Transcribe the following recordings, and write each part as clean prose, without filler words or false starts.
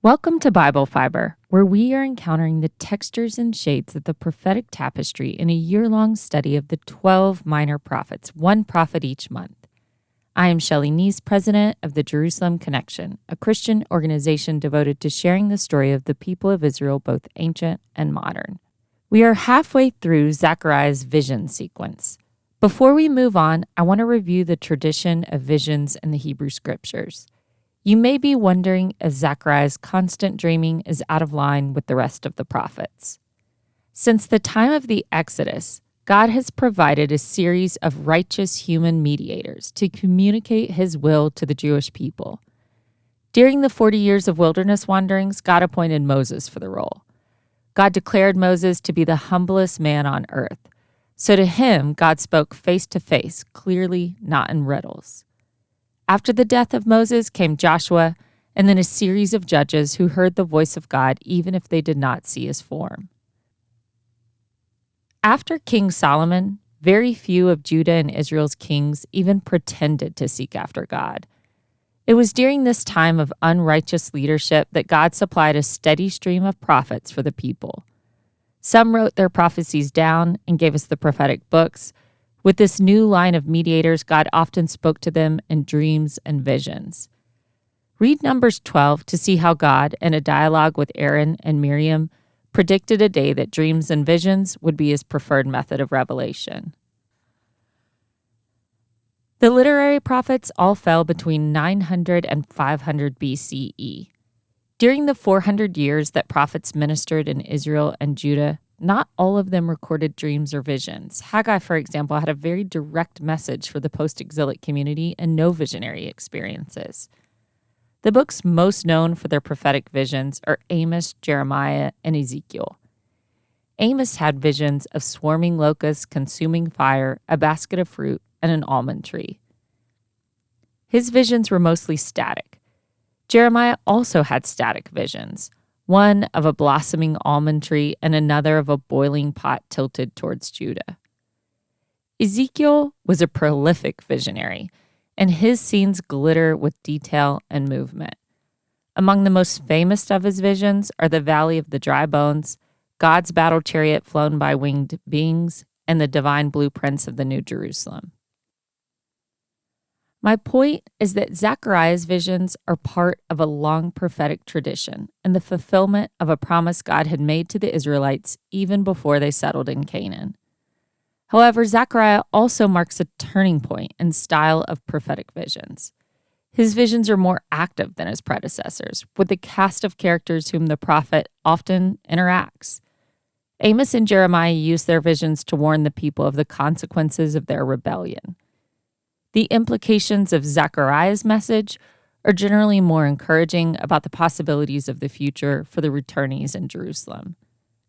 Welcome to Bible Fiber, where we are encountering the textures and shades of the prophetic tapestry in a year-long study of the 12 minor prophets, one prophet each month. I am Shelley Neese, president of the Jerusalem Connection, a Christian organization devoted to sharing the story of the people of Israel, both ancient and modern. We are halfway through Zechariah's vision sequence. Before we move on, I want to review the tradition of visions in the Hebrew Scriptures. You may be wondering if Zechariah's constant dreaming is out of line with the rest of the prophets. Since the time of the Exodus, God has provided a series of righteous human mediators to communicate his will to the Jewish people. During the 40 years of wilderness wanderings, God appointed Moses for the role. God declared Moses to be the humblest man on earth. So to him, God spoke face to face, clearly, not in riddles. After the death of Moses came Joshua, and then a series of judges who heard the voice of God even if they did not see his form. After King Solomon, very few of Judah and Israel's kings even pretended to seek after God. It was during this time of unrighteous leadership that God supplied a steady stream of prophets for the people. Some wrote their prophecies down and gave us the prophetic books. With this new line of mediators, God often spoke to them in dreams and visions. Read Numbers 12 to see how God, in a dialogue with Aaron and Miriam, predicted a day that dreams and visions would be his preferred method of revelation. The literary prophets all fell between 900 and 500 BCE. During the 400 years that prophets ministered in Israel and Judah, not all of them recorded dreams or visions. Haggai, for example, had a very direct message for the post-exilic community and no visionary experiences. The books most known for their prophetic visions are Amos, Jeremiah, and Ezekiel. Amos had visions of swarming locusts, consuming fire, a basket of fruit, and an almond tree. His visions were mostly static. Jeremiah also had static visions, one of a blossoming almond tree and another of a boiling pot tilted towards Judah. Ezekiel was a prolific visionary, and his scenes glitter with detail and movement. Among the most famous of his visions are the Valley of the Dry Bones, God's battle chariot flown by winged beings, and the divine blueprints of the New Jerusalem. My point is that Zechariah's visions are part of a long prophetic tradition and the fulfillment of a promise God had made to the Israelites even before they settled in Canaan. However, Zechariah also marks a turning point in style of prophetic visions. His visions are more active than his predecessors, with a cast of characters whom the prophet often interacts. Amos and Jeremiah use their visions to warn the people of the consequences of their rebellion. The implications of Zechariah's message are generally more encouraging about the possibilities of the future for the returnees in Jerusalem.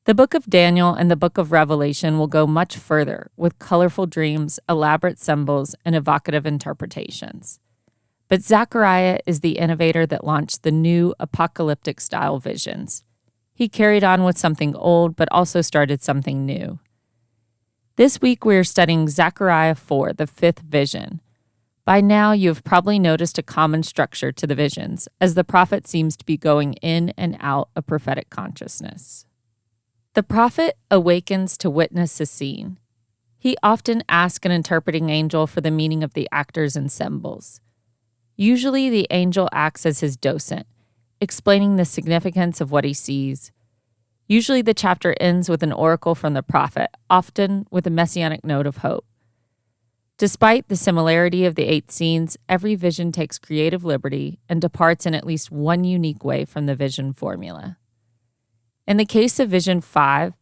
The book of Daniel and the book of Revelation will go much further with colorful dreams, elaborate symbols, and evocative interpretations. But Zechariah is the innovator that launched the new apocalyptic style visions. He carried on with something old, but also started something new. This week we are studying Zechariah 4, the fifth vision. By now, you have probably noticed a common structure to the visions, as the prophet seems to be going in and out of prophetic consciousness. The prophet awakens to witness a scene. He often asks an interpreting angel for the meaning of the actors and symbols. Usually, the angel acts as his docent, explaining the significance of what he sees. Usually, the chapter ends with an oracle from the prophet, often with a messianic note of hope. Despite the similarity of the 8 scenes, every vision takes creative liberty and departs in at least one unique way from the vision formula. In the case of Vision 5,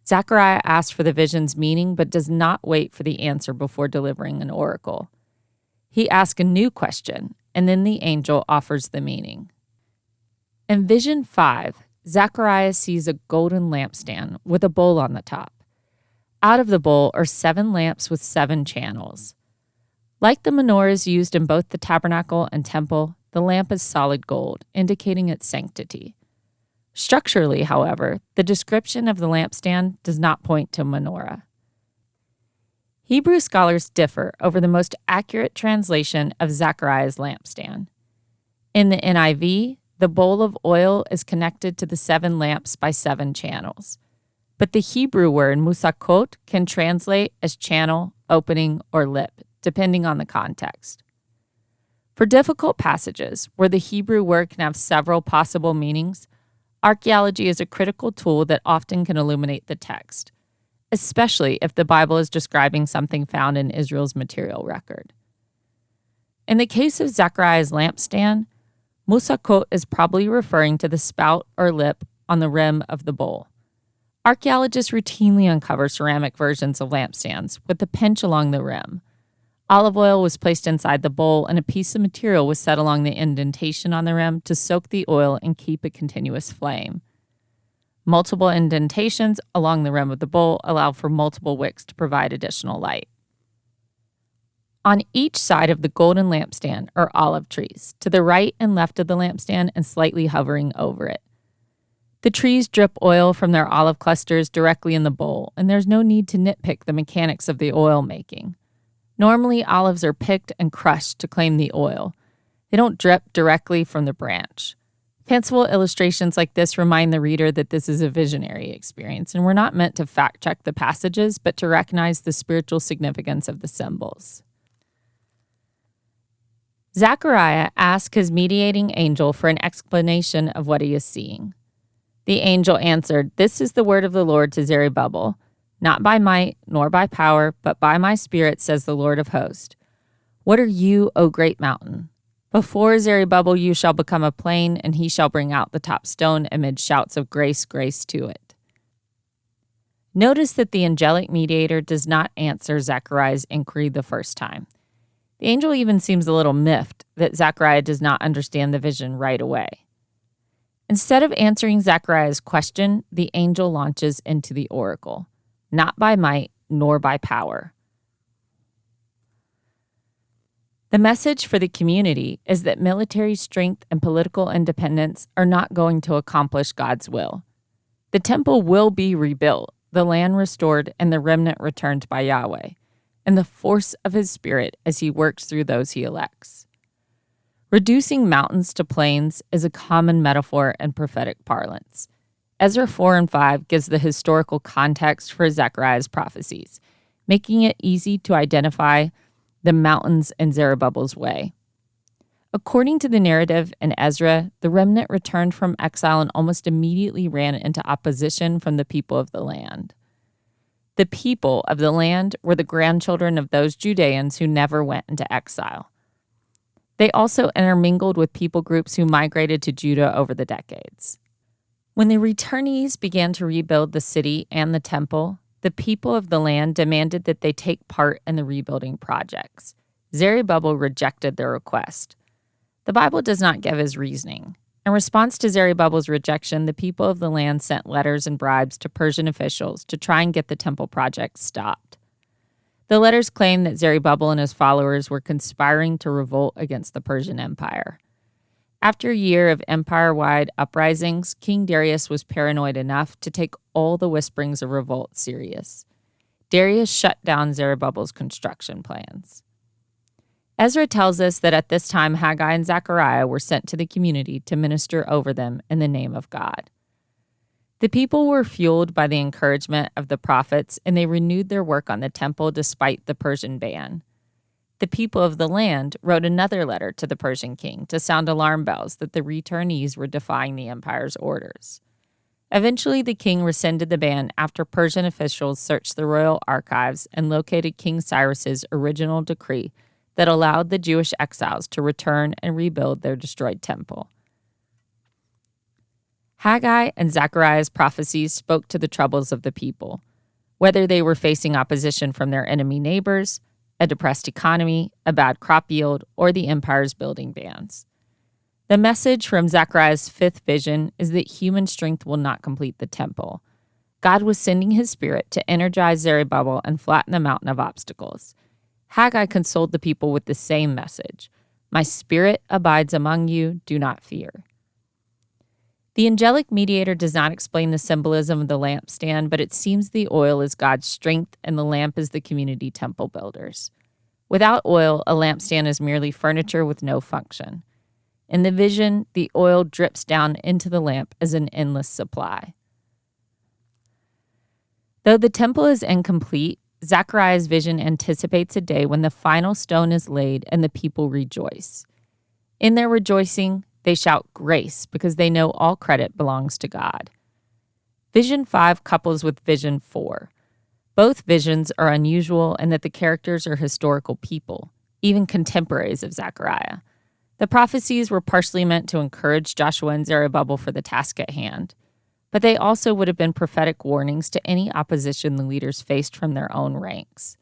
Zechariah asks for the vision's meaning but does not wait for the answer before delivering an oracle. He asks a new question, and then the angel offers the meaning. In Vision 5, Zechariah sees a golden lampstand with a bowl on the top. Out of the bowl are 7 lamps with 7 channels. Like the menorahs used in both the tabernacle and temple, the lamp is solid gold, indicating its sanctity. Structurally, however, the description of the lampstand does not point to a menorah. Hebrew scholars differ over the most accurate translation of Zechariah's lampstand. In the NIV, the bowl of oil is connected to the 7 lamps by 7 channels. But the Hebrew word musakot can translate as channel, opening, or lip, depending on the context. For difficult passages where the Hebrew word can have several possible meanings, archaeology is a critical tool that often can illuminate the text, especially if the Bible is describing something found in Israel's material record. In the case of Zechariah's lampstand, musakot is probably referring to the spout or lip on the rim of the bowl. Archaeologists routinely uncover ceramic versions of lampstands with a pinch along the rim. Olive oil was placed inside the bowl, and a piece of material was set along the indentation on the rim to soak the oil and keep a continuous flame. Multiple indentations along the rim of the bowl allow for multiple wicks to provide additional light. On each side of the golden lampstand are olive trees, to the right and left of the lampstand and slightly hovering over it. The trees drip oil from their olive clusters directly in the bowl, and there's no need to nitpick the mechanics of the oil making. Normally, olives are picked and crushed to claim the oil. They don't drip directly from the branch. Fanciful illustrations like this remind the reader that this is a visionary experience, and we're not meant to fact-check the passages, but to recognize the spiritual significance of the symbols. Zechariah asks his mediating angel for an explanation of what he is seeing. The angel answered, "This is the word of the Lord to Zerubbabel, not by might nor by power, but by my spirit, says the Lord of hosts. What are you, O great mountain? Before Zerubbabel you shall become a plain, and he shall bring out the top stone amid shouts of grace, grace to it." Notice that the angelic mediator does not answer Zechariah's inquiry the first time. The angel even seems a little miffed that Zechariah does not understand the vision right away. Instead of answering Zechariah's question, the angel launches into the oracle, not by might nor by power. The message for the community is that military strength and political independence are not going to accomplish God's will. The temple will be rebuilt, the land restored, and the remnant returned by Yahweh, and the force of his spirit as he works through those he elects. Reducing mountains to plains is a common metaphor in prophetic parlance. Ezra 4 and 5 gives the historical context for Zechariah's prophecies, making it easy to identify the mountains in Zerubbabel's way. According to the narrative in Ezra, the remnant returned from exile and almost immediately ran into opposition from the people of the land. The people of the land were the grandchildren of those Judeans who never went into exile. They also intermingled with people groups who migrated to Judah over the decades. When the returnees began to rebuild the city and the temple, the people of the land demanded that they take part in the rebuilding projects. Zerubbabel rejected their request. The Bible does not give his reasoning. In response to Zerubbabel's rejection, the people of the land sent letters and bribes to Persian officials to try and get the temple project stopped. The letters claimed that Zerubbabel and his followers were conspiring to revolt against the Persian Empire. After a year of empire-wide uprisings, King Darius was paranoid enough to take all the whisperings of revolt serious. Darius shut down Zerubbabel's construction plans. Ezra tells us that at this time Haggai and Zechariah were sent to the community to minister over them in the name of God. The people were fueled by the encouragement of the prophets, and they renewed their work on the temple despite the Persian ban. The people of the land wrote another letter to the Persian king to sound alarm bells that the returnees were defying the empire's orders. Eventually, the king rescinded the ban after Persian officials searched the royal archives and located King Cyrus's original decree that allowed the Jewish exiles to return and rebuild their destroyed temple. Haggai and Zechariah's prophecies spoke to the troubles of the people, whether they were facing opposition from their enemy neighbors, a depressed economy, a bad crop yield, or the empire's building bans. The message from Zechariah's fifth vision is that human strength will not complete the temple. God was sending his spirit to energize Zerubbabel and flatten the mountain of obstacles. Haggai consoled the people with the same message: "My spirit abides among you, do not fear." The angelic mediator does not explain the symbolism of the lampstand, but it seems the oil is God's strength and the lamp is the community temple builders. Without oil, a lampstand is merely furniture with no function. In the vision, the oil drips down into the lamp as an endless supply. Though the temple is incomplete, Zechariah's vision anticipates a day when the final stone is laid and the people rejoice. In their rejoicing, they shout grace because they know all credit belongs to God. Vision 5 couples with Vision 4. Both visions are unusual in that the characters are historical people, even contemporaries of Zechariah. The prophecies were partially meant to encourage Joshua and Zerubbabel for the task at hand, but they also would have been prophetic warnings to any opposition the leaders faced from their own ranks.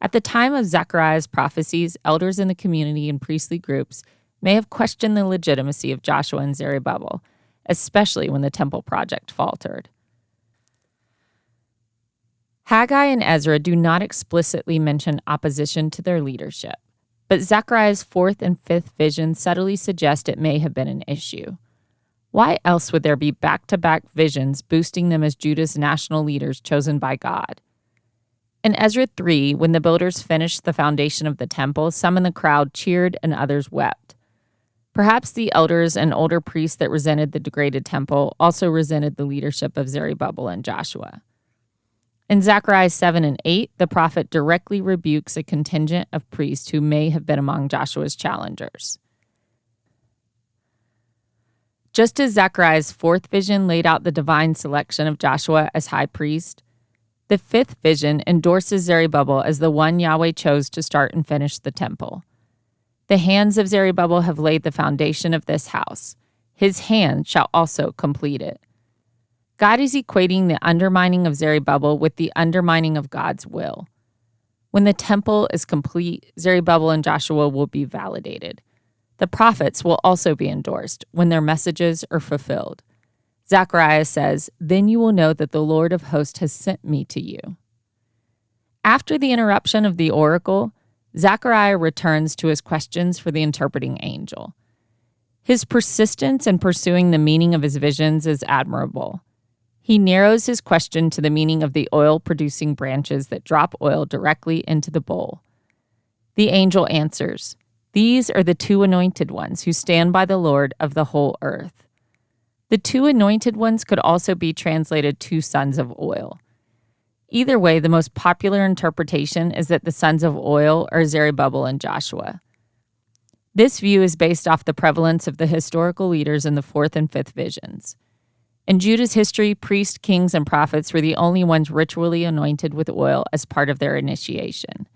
At the time of Zechariah's prophecies, elders in the community and priestly groups may have questioned the legitimacy of Joshua and Zerubbabel, especially when the temple project faltered. Haggai and Ezra do not explicitly mention opposition to their leadership, but Zechariah's 4th and 5th visions subtly suggest it may have been an issue. Why else would there be back-to-back visions boosting them as Judah's national leaders chosen by God? In Ezra 3, when the builders finished the foundation of the temple, some in the crowd cheered and others wept. Perhaps the elders and older priests that resented the degraded temple also resented the leadership of Zerubbabel and Joshua. In Zechariah 7 and 8, the prophet directly rebukes a contingent of priests who may have been among Joshua's challengers. Just as Zechariah's 4th vision laid out the divine selection of Joshua as high priest, the 5th vision endorses Zerubbabel as the one Yahweh chose to start and finish the temple. The hands of Zerubbabel have laid the foundation of this house. His hand shall also complete it. God is equating the undermining of Zerubbabel with the undermining of God's will. When the temple is complete, Zerubbabel and Joshua will be validated. The prophets will also be endorsed when their messages are fulfilled. Zechariah says, "Then you will know that the Lord of hosts has sent me to you." After the interruption of the oracle, Zechariah returns to his questions for the interpreting angel. His persistence in pursuing the meaning of his visions is admirable. He narrows his question to the meaning of the oil-producing branches that drop oil directly into the bowl. The angel answers, "These are the 2 anointed ones who stand by the Lord of the whole earth." The 2 anointed ones could also be translated 2 sons of oil. Either way, the most popular interpretation is that the sons of oil are Zerubbabel and Joshua. This view is based off the prevalence of the historical leaders in the 4th and 5th visions. In Judah's history, priests, kings, and prophets were the only ones ritually anointed with oil as part of their initiation.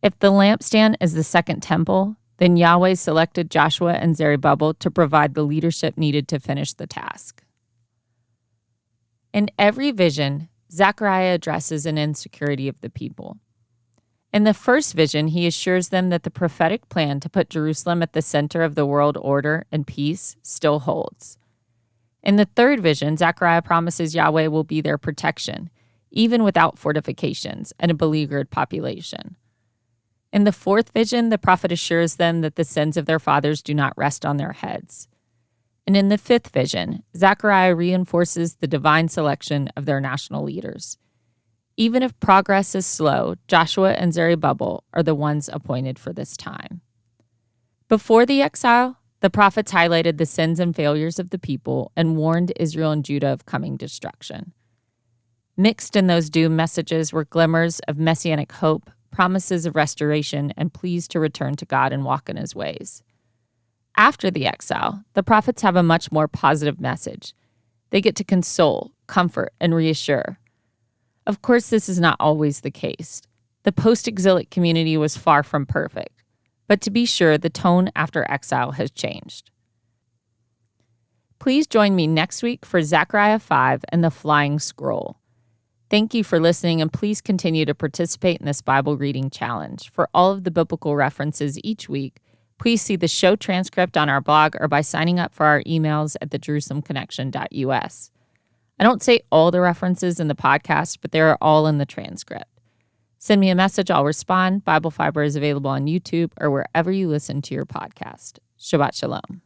If the lampstand is the second temple, then Yahweh selected Joshua and Zerubbabel to provide the leadership needed to finish the task. In every vision, Zechariah addresses an insecurity of the people. In the first vision, he assures them that the prophetic plan to put Jerusalem at the center of the world order and peace still holds. In the third vision, Zechariah promises Yahweh will be their protection, even without fortifications and a beleaguered population. In the fourth vision, the prophet assures them that the sins of their fathers do not rest on their heads. And in the fifth vision, Zechariah reinforces the divine selection of their national leaders. Even if progress is slow, Joshua and Zerubbabel are the ones appointed for this time. Before the exile, the prophets highlighted the sins and failures of the people and warned Israel and Judah of coming destruction. Mixed in those doom messages were glimmers of messianic hope, promises of restoration, and pleas to return to God and walk in his ways. After the exile, the prophets have a much more positive message. They get to console, comfort, and reassure. Of course, this is not always the case. The post-exilic community was far from perfect, but to be sure, the tone after exile has changed. Please join me next week for Zechariah 5 and the Flying Scroll. Thank you for listening, and please continue to participate in this Bible reading challenge. For all of the biblical references each week, please see the show transcript on our blog or by signing up for our emails at thejerusalemconnection.us. I don't say all the references in the podcast, but they are all in the transcript. Send me a message, I'll respond. Bible Fiber is available on YouTube or wherever you listen to your podcast. Shabbat Shalom.